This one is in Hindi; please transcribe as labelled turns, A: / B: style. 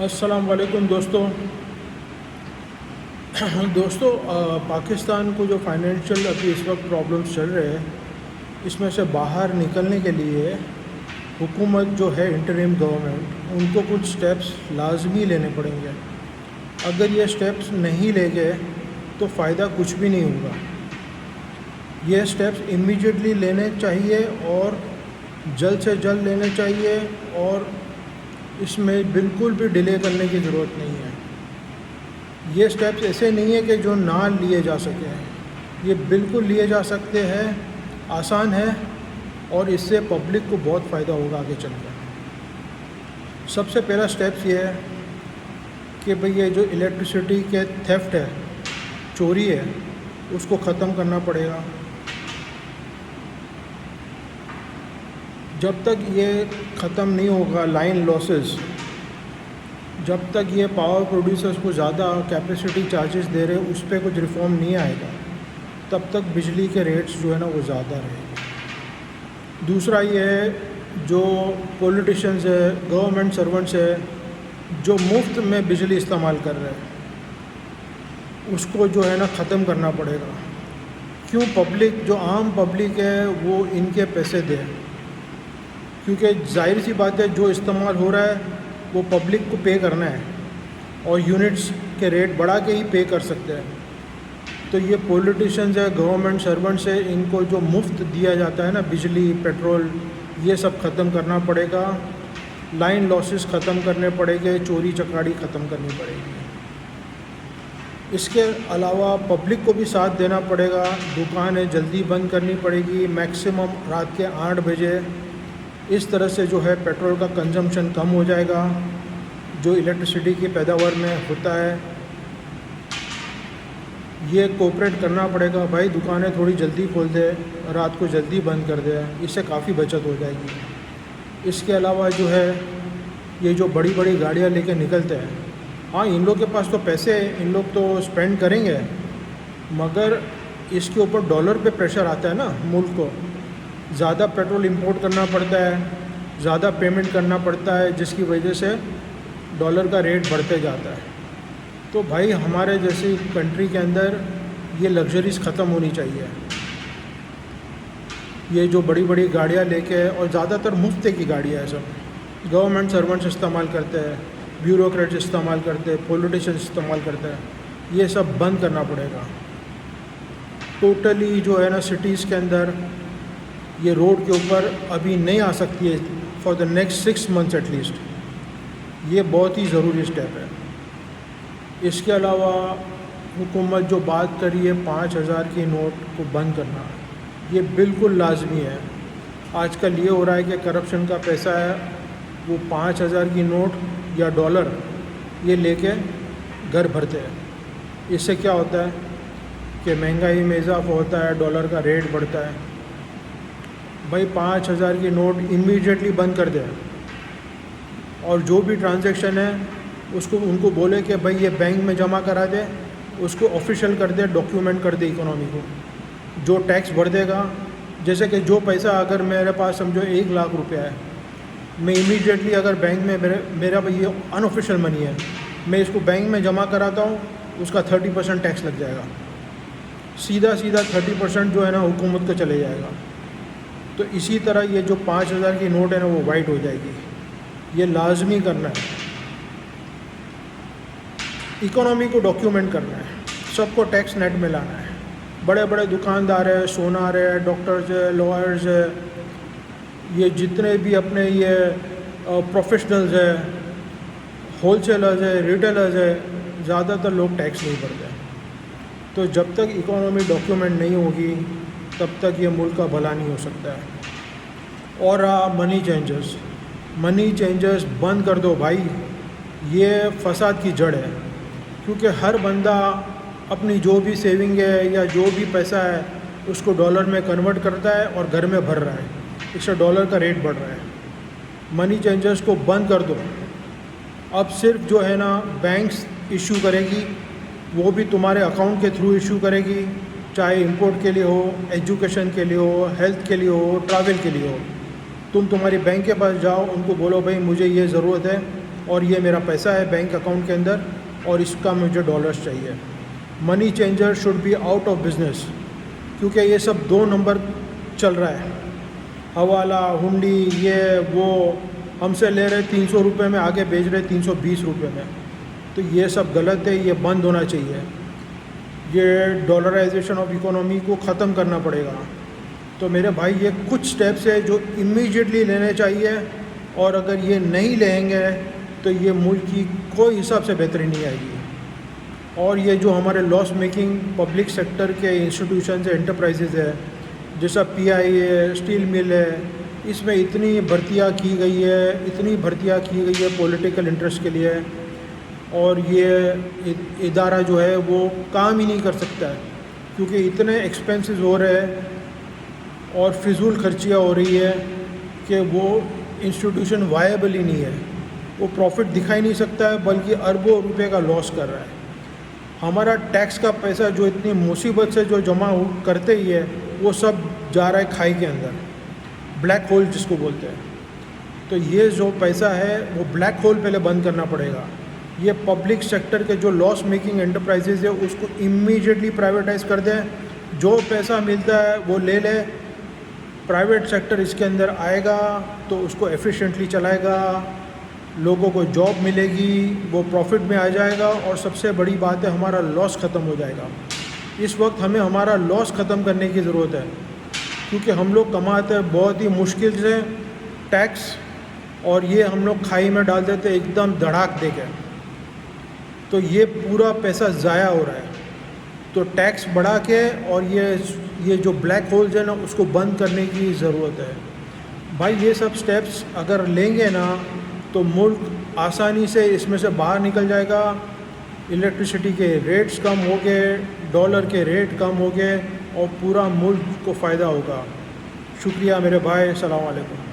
A: अस्सलाम वालेकुम दोस्तों। पाकिस्तान को जो फाइनेंशियल अभी इस वक्त प्रॉब्लम्स चल रहे हैं, इसमें से बाहर निकलने के लिए हुकूमत जो है, इंटरिम गवर्नमेंट, उनको कुछ स्टेप्स लाजमी लेने पड़ेंगे। अगर ये स्टेप्स नहीं लेंगे तो फ़ायदा कुछ भी नहीं होगा। ये स्टेप्स इमीडिएटली लेने चाहिए और जल्द से जल्द लेने चाहिए, और इसमें बिल्कुल भी डिले करने की ज़रूरत नहीं है। ये स्टेप्स ऐसे नहीं है कि जो ना लिए जा सके, ये बिल्कुल लिए जा सकते हैं, आसान है, और इससे पब्लिक को बहुत फ़ायदा होगा आगे चलकर। सबसे पहला स्टेप्स ये है कि भाई ये जो इलेक्ट्रिसिटी के थेफ्ट है, चोरी है, उसको ख़त्म करना पड़ेगा। जब तक ये ख़त्म नहीं होगा, लाइन लॉसेस, जब तक ये पावर प्रोड्यूसर्स को ज़्यादा कैपेसिटी चार्जेस दे रहे, उस पर कुछ रिफॉर्म नहीं आएगा, तब तक बिजली के रेट्स जो है ना वो ज़्यादा रहेंगे। दूसरा ये है, जो पॉलिटिशियंस है, गवर्नमेंट सर्वेंट्स है, जो मुफ्त में बिजली इस्तेमाल कर रहे हैं, उसको जो है ना ख़त्म करना पड़ेगा। क्यों? पब्लिक, जो आम पब्लिक है, वो इनके पैसे दे, क्योंकि जाहिर सी बात है जो इस्तेमाल हो रहा है वो पब्लिक को पे करना है, और यूनिट्स के रेट बढ़ा के ही पे कर सकते हैं। तो ये पॉलिटिशियंस है, गवर्नमेंट सर्वेंट्स है, इनको जो मुफ्त दिया जाता है ना, बिजली, पेट्रोल, ये सब ख़त्म करना पड़ेगा। लाइन लॉसेस ख़त्म करने पड़ेंगे, चोरी चकारी ख़त्म करनी पड़ेगी। इसके अलावा पब्लिक को भी साथ देना पड़ेगा। दुकानें जल्दी बंद करनी पड़ेगी, मैक्सिमम रात के 8 बजे। इस तरह से जो है पेट्रोल का कंजम्पशन कम हो जाएगा, जो इलेक्ट्रिसिटी की पैदावार में होता है। ये कोऑपरेट करना पड़ेगा, भाई दुकानें थोड़ी जल्दी खोल दे, रात को जल्दी बंद कर दे, इससे काफ़ी बचत हो जाएगी। इसके अलावा जो है, ये जो बड़ी बड़ी गाड़ियाँ लेके निकलते हैं, हाँ, इन लोग के पास तो पैसे हैं, इन लोग तो स्पेंड करेंगे, मगर इसके ऊपर डॉलर पे प्रेशर आता है ना, मुल्क को ज़्यादा पेट्रोल इंपोर्ट करना पड़ता है, ज़्यादा पेमेंट करना पड़ता है, जिसकी वजह से डॉलर का रेट बढ़ते जाता है। तो भाई हमारे जैसी कंट्री के अंदर ये लग्जरीज़ ख़त्म होनी चाहिए। ये जो बड़ी बड़ी गाड़ियाँ लेके, और ज़्यादातर मुफ्त की गाड़ियाँ है, सब गवर्नमेंट सर्वेंट्स इस्तेमाल करते हैं, ब्यूरोक्रेट्स इस्तेमाल करते हैं, पॉलिटिशियंस इस्तेमाल करते हैं, ये सब बंद करना पड़ेगा टोटली। जो है ना, सिटीज़ के अंदर ये रोड के ऊपर अभी नहीं आ सकती है for the next 6 months at least. ये बहुत ही ज़रूरी स्टेप है। इसके अलावा हुकूमत जो बात कर रही है 5,000 की नोट को बंद करना, ये बिल्कुल लाजमी है। आजकल ये हो रहा है कि करप्शन का पैसा है, वो 5,000 की नोट या डॉलर ये लेके घर भरते हैं। इससे क्या होता है कि महंगाई में इजाफा होता है, डॉलर का रेट बढ़ता है। भाई 5,000 की नोट इमीडिएटली बंद कर दे, और जो भी ट्रांजैक्शन है उसको उनको बोले कि भाई ये बैंक में जमा करा दे, उसको ऑफिशियल कर दे, डॉक्यूमेंट कर दे इकोनॉमी को। जो टैक्स भर देगा, जैसे कि जो पैसा अगर मेरे पास समझो 1 लाख रुपया है, मैं इमीडिएटली अगर बैंक में मेरा भाई ये अनऑफिशियल मनी है, मैं इसको बैंक में जमा कराता हूँ, उसका 30% टैक्स लग जाएगा। सीधा 30% जो है ना हुकूमत को चले जाएगा। तो इसी तरह ये जो 5,000 की नोट है ना, वो वाइट हो जाएगी। ये लाजमी करना है, इकोनॉमी को डॉक्यूमेंट करना है, सबको टैक्स नेट में लाना है। बड़े बड़े दुकानदार है, सोनार है, डॉक्टर्स है, लॉयर्स है, ये जितने भी अपने ये प्रोफेशनल्स है, होलसेलर्स है, रिटेलर्स है, ज़्यादातर लोग टैक्स नहीं भरते। तो जब तक इकोनॉमी डॉक्यूमेंट नहीं होगी, तब तक ये मुल्क का भला नहीं हो सकता है। और मनी चेंजर्स बंद कर दो भाई, ये फसाद की जड़ है। क्योंकि हर बंदा अपनी जो भी सेविंग है या जो भी पैसा है उसको डॉलर में कन्वर्ट करता है और घर में भर रहा है, इससे डॉलर का रेट बढ़ रहा है। मनी चेंजर्स को बंद कर दो। अब सिर्फ जो है ना बैंक्स इशू करेगी, वो भी तुम्हारे अकाउंट के थ्रू इशू करेगी, चाहे इंपोर्ट के लिए हो, एजुकेशन के लिए हो, हेल्थ के लिए हो, ट्रैवल के लिए हो। तुम्हारी बैंक के पास जाओ, उनको बोलो भाई मुझे ये ज़रूरत है, और ये मेरा पैसा है बैंक अकाउंट के अंदर और इसका मुझे डॉलर्स चाहिए। Money changer should be out of business, क्योंकि ये सब 2 नंबर चल रहा है। हवाला, हुंडी, ये वो हमसे ले रहे 300 रुपये में, आगे बेच रहे 320 रुपये में। तो ये सब गलत है, ये बंद होना चाहिए। ये डॉलराइजेशन ऑफ इकोनॉमी को ख़त्म करना पड़ेगा। तो मेरे भाई ये कुछ स्टेप्स है जो इमीडिएटली लेने चाहिए, और अगर ये नहीं लेंगे तो ये मुल्क की कोई हिसाब से बेहतरी नहीं आएगी। और ये जो हमारे लॉस मेकिंग पब्लिक सेक्टर के इंस्टीट्यूशन है, एंटरप्राइजेज़ है, जैसा पीआई है, स्टील मिल है, इसमें इतनी भर्तियाँ की गई है, इतनी भर्तियाँ की गई है पॉलिटिकल इंटरेस्ट के लिए, और ये इदारा जो है वो काम ही नहीं कर सकता है, क्योंकि इतने एक्सपेंसेस हो रहे हैं और फिजूल खर्चियाँ हो रही है कि वो इंस्टीट्यूशन वायबल ही नहीं है। वो प्रॉफिट दिखा ही नहीं सकता है, बल्कि अरबों रुपए का लॉस कर रहा है। हमारा टैक्स का पैसा जो इतनी मुसीबत से जो जमा करते ही है, वो सब जा रहा है खाई के अंदर, ब्लैक होल जिसको बोलते हैं। तो ये जो पैसा है वो ब्लैक होल पहले बंद करना पड़ेगा। ये पब्लिक सेक्टर के जो लॉस मेकिंग एंटरप्राइजेज़ है उसको इमीडिएटली प्राइवेटाइज कर दें। जो पैसा मिलता है वो ले ले, प्राइवेट सेक्टर इसके अंदर आएगा तो उसको एफिशिएंटली चलाएगा, लोगों को जॉब मिलेगी, वो प्रॉफिट में आ जाएगा, और सबसे बड़ी बात है हमारा लॉस ख़त्म हो जाएगा। इस वक्त हमें हमारा लॉस ख़त्म करने की ज़रूरत है, क्योंकि हम लोग कमाते हैं बहुत ही मुश्किल से टैक्स, और ये हम लोग खाई में डाल देते हैं एकदम धड़ाक दे के। तो ये पूरा पैसा ज़ाया हो रहा है। तो टैक्स बढ़ा के और ये जो ब्लैक होल्स है ना, उसको बंद करने की ज़रूरत है भाई। ये सब स्टेप्स अगर लेंगे ना तो मुल्क आसानी से इसमें से बाहर निकल जाएगा। इलेक्ट्रिसिटी के रेट्स कम हो गए, डॉलर के रेट कम हो गए, और पूरा मुल्क को फ़ायदा होगा। शुक्रिया मेरे भाई, अस्सलाम वालेकुम।